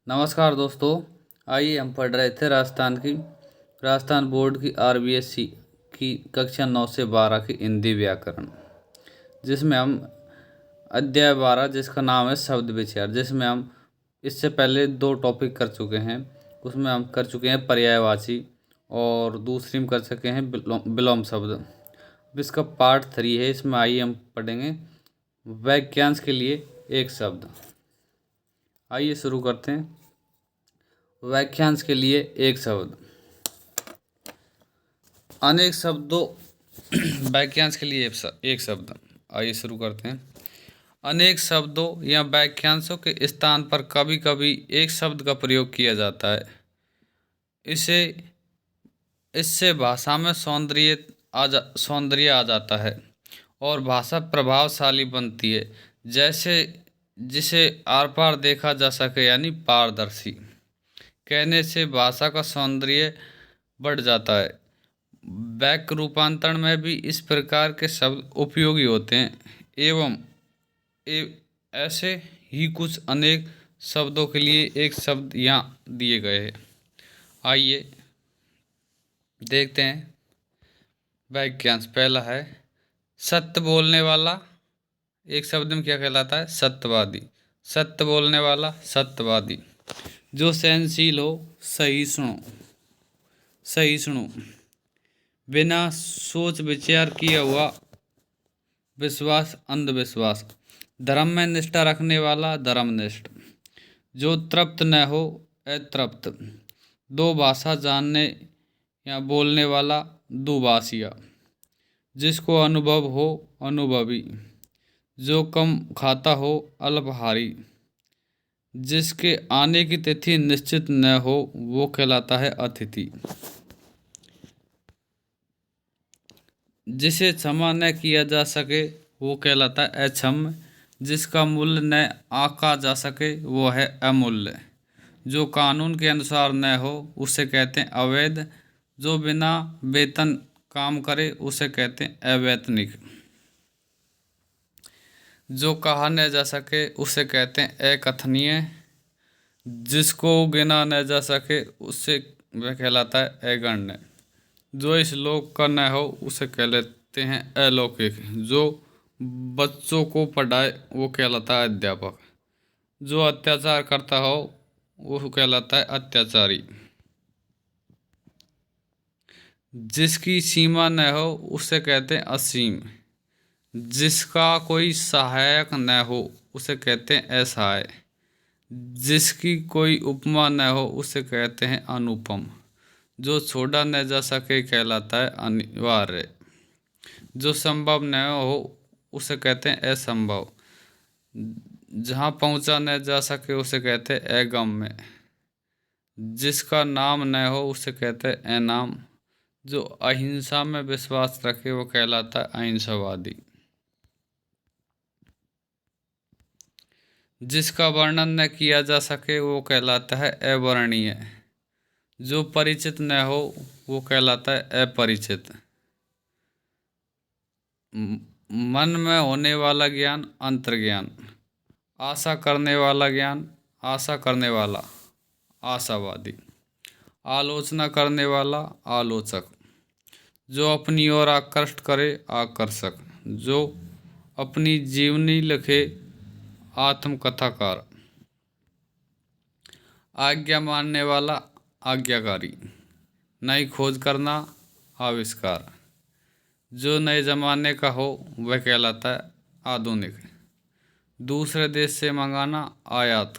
नमस्कार दोस्तों। आइए हम पढ़ रहे थे राजस्थान बोर्ड की आरबीएससी की कक्षा 9 से 12 की हिंदी व्याकरण, जिसमें हम अध्याय 12 जिसका नाम है शब्द विचार, जिसमें हम इससे पहले 2 टॉपिक कर चुके हैं। उसमें हम कर चुके हैं पर्यायवाची और दूसरी में कर चुके हैं विलोम शब्द। अब इसका पार्ट 3 है। इसमें आइए हम पढ़ेंगे वाक्यांश के लिए एक शब्द। आइए शुरू करते हैं। वाक्यांश के लिए एक शब्द। अनेक शब्दों वाक्यांश के लिए एक शब्द। आइए शुरू करते हैं। अनेक शब्दों या वाक्यांशों के स्थान पर कभी कभी एक शब्द का प्रयोग किया जाता है। इसे इससे भाषा में सौंदर्य आ जाता है और भाषा प्रभावशाली बनती है, जैसे जिसे आर पार देखा जा सके, यानी पारदर्शी। कहने से भाषा का सौंदर्य बढ़ जाता है। वाक्य रूपांतरण में भी इस प्रकार के शब्द उपयोगी होते हैं एवं ऐसे ही कुछ अनेक शब्दों के लिए एक शब्द यहाँ दिए गए हैं। आइए देखते हैं वाक्यांश। पहला है सत्य बोलने वाला। एक शब्द में क्या कहलाता है? सत्यवादी। सत्य बोलने वाला, सत्यवादी। जो सहनशील हो, सहिष्णु। सहिष्णु। बिना सोच विचार किया हुआ विश्वास, अंधविश्वास। धर्म में निष्ठा रखने वाला, धर्मनिष्ठ। जो तृप्त न हो, अतृप्त। दो भाषा जानने या बोलने वाला, दुभाषिया। जिसको अनुभव हो, अनुभवी। जो कम खाता हो, अल्पाहारी। जिसके आने की तिथि निश्चित न हो, वो कहलाता है अतिथि। जिसे क्षमा न किया जा सके, वो कहलाता है अक्षम्य। जिसका मूल्य न आंका जा सके, वो है अमूल्य। जो कानून के अनुसार न हो, उसे कहते हैं अवैध। जो बिना वेतन काम करे, उसे कहते हैं अवैतनिक। जो कहा न जा सके, उसे कहते हैं अकथनीय। जिसको गिना न जा सके, उससे वह कहलाता है अगण्य। जो इस लोक का न हो, उसे कह लेते हैं अलौकिक। जो बच्चों को पढ़ाए, वो कहलाता है अध्यापक। जो अत्याचार करता हो, वो कहलाता है अत्याचारी। जिसकी सीमा न हो, उसे कहते हैं असीम। जिसका कोई सहायक न हो, उसे कहते हैं असहाय। जिसकी कोई उपमा न हो, उसे कहते हैं अनुपम। जो छोड़ा न जा सके, कहलाता है अनिवार्य। जो संभव न हो, उसे कहते हैं असंभव। जहाँ पहुँचा न जा सके, उसे कहते हैं अगम्य। जिसका नाम न हो, उसे कहते हैं अनाम। जो अहिंसा में विश्वास रखे, वो कहलाता है अहिंसावादी। जिसका वर्णन न किया जा सके, वो कहलाता है अवर्णनीय। जो परिचित न हो, वो कहलाता है अपरिचित। मन में होने वाला ज्ञान, अंतर्ज्ञान। आशा करने वाला ज्ञान, आशा करने वाला, आशावादी। आलोचना करने वाला, आलोचक। जो अपनी ओर आकृष्ट करे, आकर्षक। जो अपनी जीवनी लिखे, आत्मकथाकार। आज्ञा मानने वाला, आज्ञाकारी। नई खोज करना, आविष्कार। जो नए जमाने का हो, वह कहलाता है आधुनिक। दूसरे देश से मंगाना, आयात।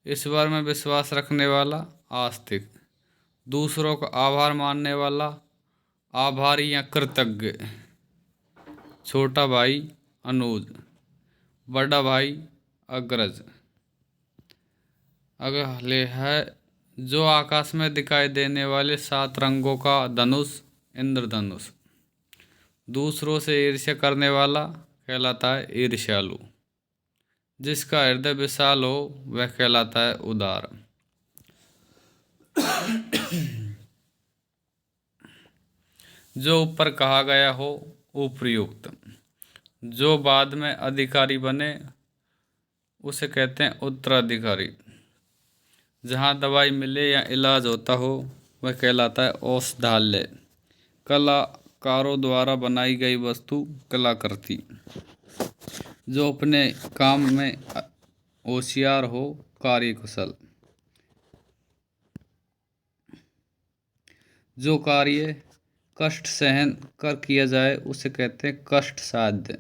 ईश्वर में विश्वास रखने वाला, आस्तिक। दूसरों का आभार मानने वाला, आभारी या कृतज्ञ। छोटा भाई, अनुज। बड़ा भाई, अग्रज। अगले है जो आकाश में दिखाई देने वाले 7 रंगों का धनुष, इंद्रधनुष। दूसरों से ईर्ष्या करने वाला कहलाता है ईर्ष्यालु। जिसका हृदय विशाल हो, वह कहलाता है उदार। जो ऊपर कहा गया हो, उपयुक्त। जो बाद में अधिकारी बने, उसे कहते हैं उत्तराधिकारी। जहाँ दवाई मिले या इलाज होता हो वह कहलाता है औषधालय। कलाकारों द्वारा बनाई गई वस्तु कलाकृति। जो अपने काम में होशियार हो, कार्यकुशल। जो कार्य कष्ट सहन कर किया जाए उसे कहते हैं कष्ट साध्य।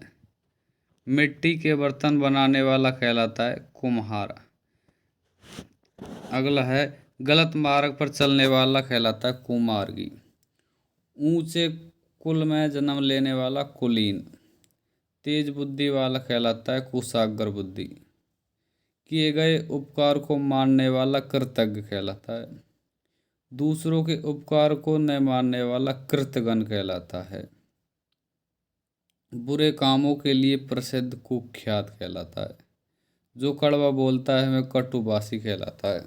मिट्टी के बर्तन बनाने वाला कहलाता है कुम्हार। अगला है गलत मार्ग पर चलने वाला कहलाता है कुमार्गी। ऊंचे कुल में जन्म लेने वाला कुलीन। तेज बुद्धि वाला कहलाता है कुशाग्र बुद्धि। किए गए उपकार को मानने वाला कृतज्ञ कहलाता है। दूसरों के उपकार को न मानने वाला कृतघ्न कहलाता है। बुरे कामों के लिए प्रसिद्ध कुख्यात कहलाता है। जो कड़वा बोलता है वह कटुभाषी कहलाता है।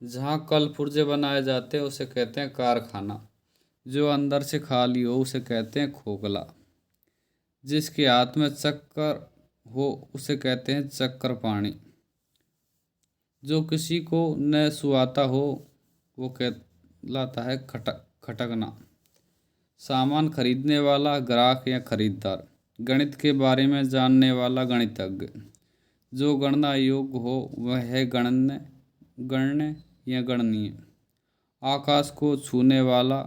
जहाँ कल पुर्जे बनाए जाते हैं उसे कहते हैं कारखाना। जो अंदर से खाली हो उसे कहते हैं खोखला। जिसके हाथ में चक्कर हो उसे कहते हैं चक्कर पाणी। जो किसी को न सुहाता हो वो कहलाता है खटकना। सामान खरीदने वाला ग्राहक या खरीदार। गणित के बारे में जानने वाला गणितज्ञ। जो गणना योग्य हो वह है गण्य या गणनीय। आकाश को छूने वाला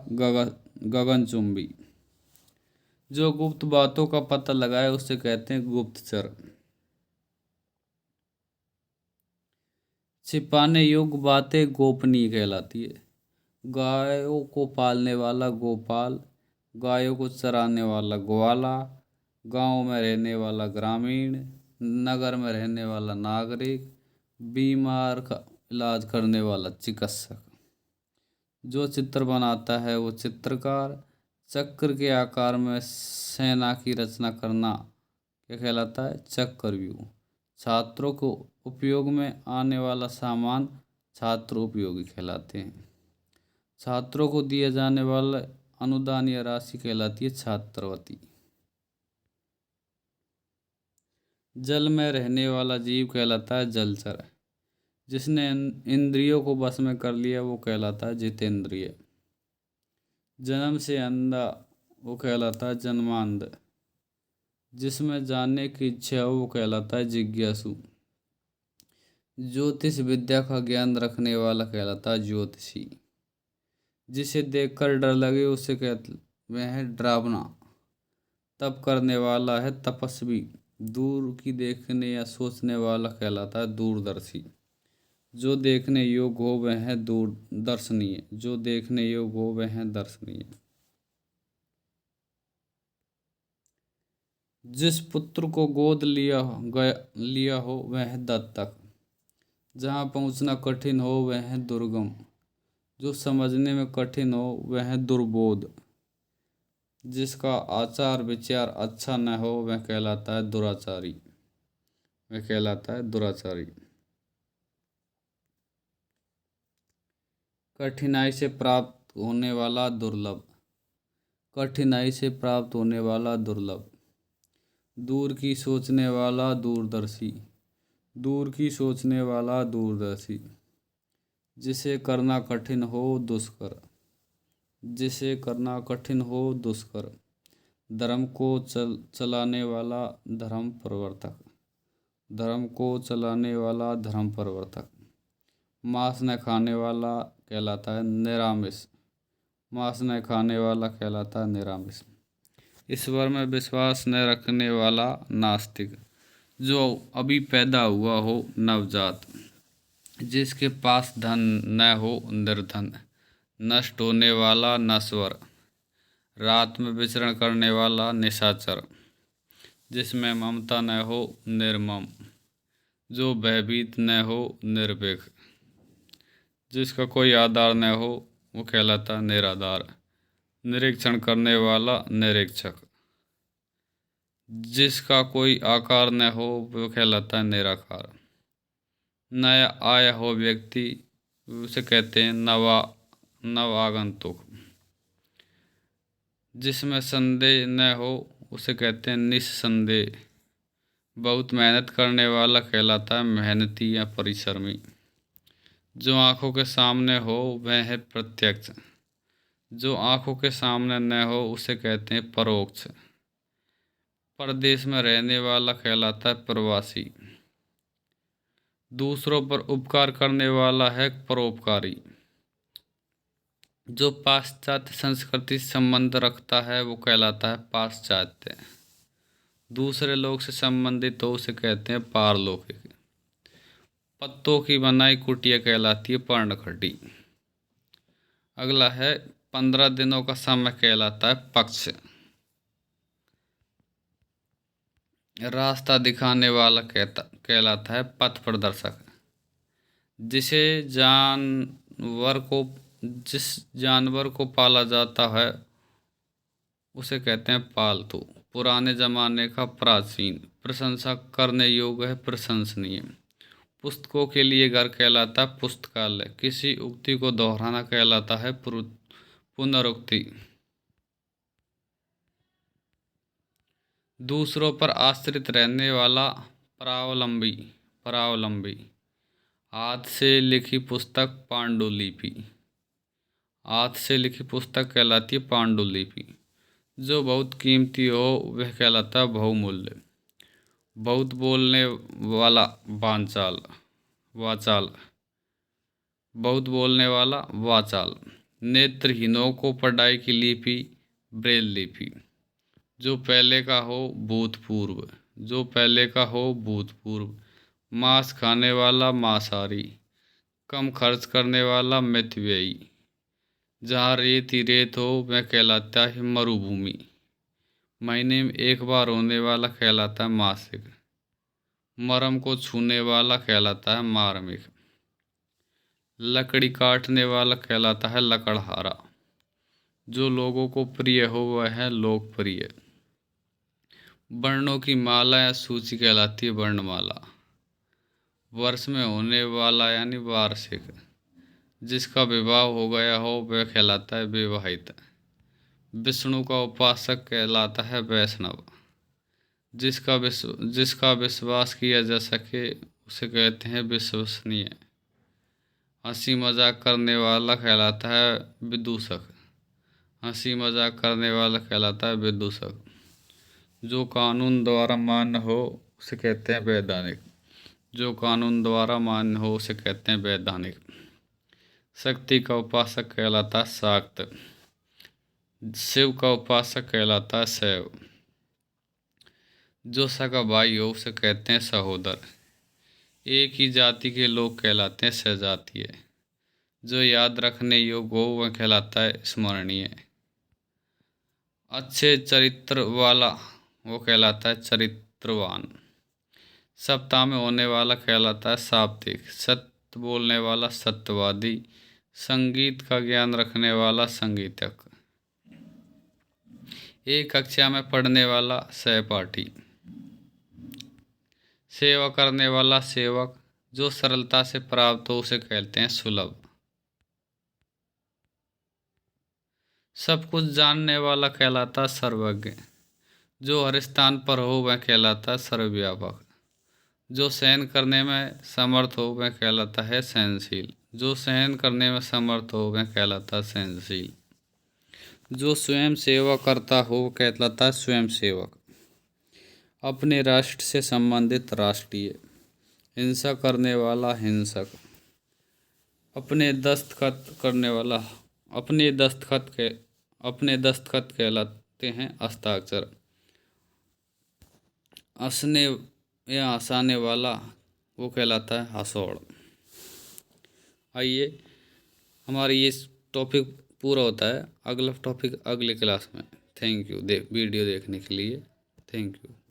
गगनचुंबी। जो गुप्त बातों का पता लगाए उसे कहते हैं गुप्तचर। छिपाने योग्य बातें गोपनीय कहलाती है। गायों को पालने वाला गोपाल। गायों को चराने वाला ग्वाला। गांव में रहने वाला ग्रामीण। नगर में रहने वाला नागरिक। बीमार का इलाज करने वाला चिकित्सक। जो चित्र बनाता है वो चित्रकार। चक्र के आकार में सेना की रचना करना क्या कहलाता है चक्रव्यूह। छात्रों को उपयोग में आने वाला सामान छात्र उपयोगी कहलाते हैं। छात्रों को दिया जाने वाला अनुदान या राशि कहलाती है छात्रवृत्ति। जल में रहने वाला जीव कहलाता है जलचर। जिसने इंद्रियों को बस में कर लिया वो कहलाता है जितेंद्रिय। जन्म से अंधा वो कहलाता है जन्मांध। जिसमें जानने की इच्छा हो वो कहलाता है जिज्ञासु। ज्योतिष विद्या का ज्ञान रखने वाला कहलाता है ज्योतिषी। जिसे देखकर डर लगे उसे कहते वह है डरावना। तप करने वाला है तपस्वी। दूर की देखने या सोचने वाला कहलाता है दूरदर्शी। जो देखने योग्य हो वह है दूरदर्शनीय। जो देखने योग्य हो वह है दर्शनीय। जिस पुत्र को गोद लिया हो वह है दत्तक। जहाँ पहुँचना कठिन हो वह है दुर्गम। जो समझने में कठिन हो वह है दुर्बोध। जिसका आचार विचार अच्छा न हो वह कहलाता है दुराचारी। वह कहलाता है दुराचारी। कठिनाई से प्राप्त होने वाला दुर्लभ। कठिनाई से प्राप्त होने वाला दुर्लभ। दूर की सोचने वाला दूरदर्शी। दूर की सोचने वाला दूरदर्शी। जिसे करना कठिन हो दुष्कर। जिसे करना कठिन हो दुष्कर। धर्म को चलाने वाला धर्म प्रवर्तक। धर्म को चलाने वाला धर्म प्रवर्तक। मांस न खाने वाला कहलाता है निरामिष। मांस न खाने वाला कहलाता है निरामिष। ईश्वर में विश्वास न रखने वाला नास्तिक। जो अभी पैदा हुआ हो नवजात। जिसके पास धन न हो निर्धन। नष्ट होने वाला नश्वर। रात में विचरण करने वाला निशाचर। जिसमें ममता न हो निर्मम। जो भयभीत न हो निर्भीक। जिसका कोई आधार न हो वो कहलाता निराधार। निरीक्षण करने वाला निरीक्षक। जिसका कोई आकार न हो वो कहलाता है निराकार। नया आया हो व्यक्ति उसे कहते हैं नवागंतुक। जिसमें संदेह न हो उसे कहते हैं निस्संदेह। बहुत मेहनत करने वाला कहलाता है मेहनती या परिश्रमी। जो आंखों के सामने हो वह है प्रत्यक्ष, जो आंखों के सामने न हो उसे कहते हैं परोक्ष। परदेश में रहने वाला कहलाता है प्रवासी। दूसरों पर उपकार करने वाला है परोपकारी। जो पाश्चात्य संस्कृति से संबंध रखता है वो कहलाता है पाश्चात्य। दूसरे लोग से संबंधित हो उसे कहते हैं पारलौकिक। पत्तों की बनाई कुटिया कहलाती है पर्णखटी। अगला है 15 दिनों का समय कहलाता है पक्ष। रास्ता दिखाने वाला कहलाता है पथ प्रदर्शक। जिसे जानवर को जिस जानवर को पाला जाता है उसे कहते हैं पालतू। पुराने जमाने का प्राचीन, प्रशंसा करने योग्य है प्रशंसनीय। पुस्तकों के लिए घर कहलाता है पुस्तकालय। किसी उक्ति को दोहराना कहलाता है पुनरुक्ति। दूसरों पर आश्रित रहने वाला परावलंबी। परावलंबी। हाथ से लिखी पुस्तक पांडुलिपि। हाथ से लिखी पुस्तक कहलाती है पांडुलिपि। जो बहुत कीमती हो वह कहलाता है बहुमूल्य। बहुत बोलने वाला वाचाल। वाचाल। बहुत बोलने वाला वाचाल। नेत्रहीनों को पढ़ाई की लिपि ब्रेल लिपि। जो पहले का हो भूतपूर्व। जो पहले का हो भूतपूर्व। मांस खाने वाला मांसाहारी। कम खर्च करने वाला मितव्ययी। जहाँ रेत ही रेत हो वह कहलाता है मरुभूमि। महीने में एक बार होने वाला कहलाता है मासिक। मरम को छूने वाला कहलाता है मार्मिक। लकड़ी काटने वाला कहलाता है लकड़हारा। जो लोगों को प्रिय हो वह है लोकप्रिय। वर्णों की माला या सूची कहलाती है वर्णमाला। वर्ष में होने वाला यानी वार्षिक। जिसका विवाह हो गया हो वह कहलाता है विवाहित। विष्णु का उपासक कहलाता है वैष्णव। जिसका विश्वास किया जा सके उसे कहते हैं विश्वसनीय। हंसी मजाक करने वाला कहलाता है विदूषक। हंसी मजाक करने वाला कहलाता है विदूषक। जो कानून द्वारा मान्य हो उसे कहते हैं वैधानिक। जो कानून द्वारा मान्य हो उसे कहते हैं वैधानिक। शक्ति का उपासक कहलाता है शाक्त। शिव का उपासक कहलाता है शैव। जो सगा भाई हो उसे कहते हैं सहोदर। एक ही जाति के लोग कहलाते हैं सहजातीय। जो याद रखने योग्य हो वह कहलाता है स्मरणीय। अच्छे चरित्र वाला वो कहलाता है चरित्रवान। सप्ताह में होने वाला कहलाता है साप्ताहिक। सत्य बोलने वाला सत्यवादी। संगीत का ज्ञान रखने वाला संगीतक। एक कक्षा में पढ़ने वाला सहपाठी। सेवा करने वाला सेवक। जो सरलता से प्राप्त हो उसे कहते हैं सुलभ। सब कुछ जानने वाला कहलाता सर्वज्ञ। जो हर स्थान पर हो वह कहलाता सर्वव्यापक। जो सहन करने में समर्थ हो वह कहलाता है सहनशील। जो सहन करने में समर्थ हो वह कहलाता सहनशील। जो स्वयं सेवा करता हो वह कहलाता है स्वयं सेवक। अपने राष्ट्र से संबंधित राष्ट्रीय। हिंसा करने वाला हिंसक। अपने दस्तखत करने वाला अपने दस्तखत कहलाते हैं हस्ताक्षर। हंसने या हंसाने वाला वो कहलाता है हंसौड़। आइए हमारी ये टॉपिक पूरा होता है। अगला टॉपिक अगले क्लास में। थैंक यू वीडियो देखने के लिए। Thank you.